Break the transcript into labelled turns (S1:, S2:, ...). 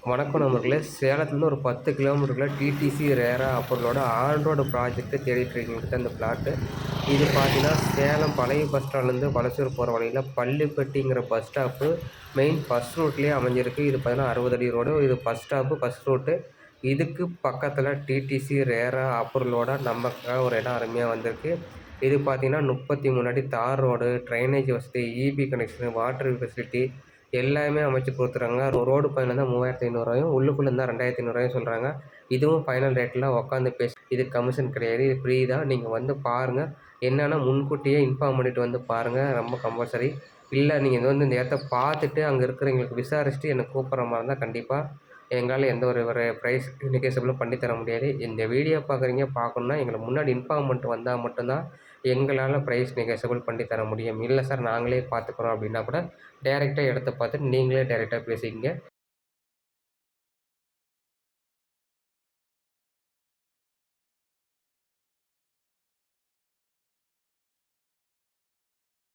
S1: வணக்கம் நண்பர்களே! சேலத்துலேருந்து ஒரு 10 கிலோமீட்டருக்குள்ள டிடிசி ரேரா அப்பொருளோட ஆன் ரோடு ப்ராஜெக்ட் தேடிட்டு இருக்கவங்களுக்கு தான் இந்த பிளாட்டு. இது பார்த்தீங்கன்னா, சேலம் பழைய பஸ் ஸ்டாண்ட்லேருந்து பழசூர் போகிற வழியில பள்ளிப்பட்டிங்கிற பஸ் ஸ்டாப்பு மெயின் பஸ் ரூட்லேயே அமைஞ்சிருக்கு. இது பார்த்தீங்கன்னா 60 அடி ரோடு. இது பஸ் ஸ்டாப்பு, பஸ் ரூட்டு. இதுக்கு பக்கத்தில டிடிசி ரேரா அப்ரூவலோட நமக்காக ஒரு இடம் அருமையா வந்திருக்கு. இது பார்த்தீங்கன்னா 33 அடி தார் ரோடு, ட்ரைனேஜ் வசதி, ஈபி கனெக்ஷனு, வாட்டர் ஃபெசிலிட்டி எல்லாமே அமைச்சு குடுத்துறாங்க. ரோடு பயணம் தான் ரூ. 3500 உள்ளுக்குள்ள இருந்தா ரூ. 2500 சொல்றாங்க. இதுவும் ஃபைனல் ரேட்ல உட்காந்து இதுக்கு கமிஷன் கிடையாது. இது ஃப்ரீ தான். நீங்க வந்து பாருங்க. என்னன்னா முன்கூட்டியே இன்ஃபார்ம் பண்ணிட்டு வந்து பாருங்க. ரொம்ப கம்பல்சரி. இல்ல நீங்க வந்து இந்த இடத்த பார்த்துட்டு அங்க இருக்கிறவங்களுக்கு விசாரிச்சுட்டு என்ன கூப்பிடுற மாரி இருந்தா கண்டிப்பா எங்களால எந்த ஒரு பிரைஸ் நெகோசியபிளும் பண்ணி தர முடியாது. இந்த வீடியோ பார்க்குறீங்க பார்க்கணும்னா எங்கள முன்னாடி இன்ஃபார்ம் பண்ணிட்டு வந்தா மட்டும் தான் எங்களால பிரைஸ் நெகோசியபிள் பண்ணி தர முடியும். இல்ல சார் நாங்களே பார்த்துக்குறோம் அப்படின்னா கூட டைரக்ட்டா இடத்த பார்த்துட்டு நீங்களே டைரக்ட்டா பேசிக்கங்க.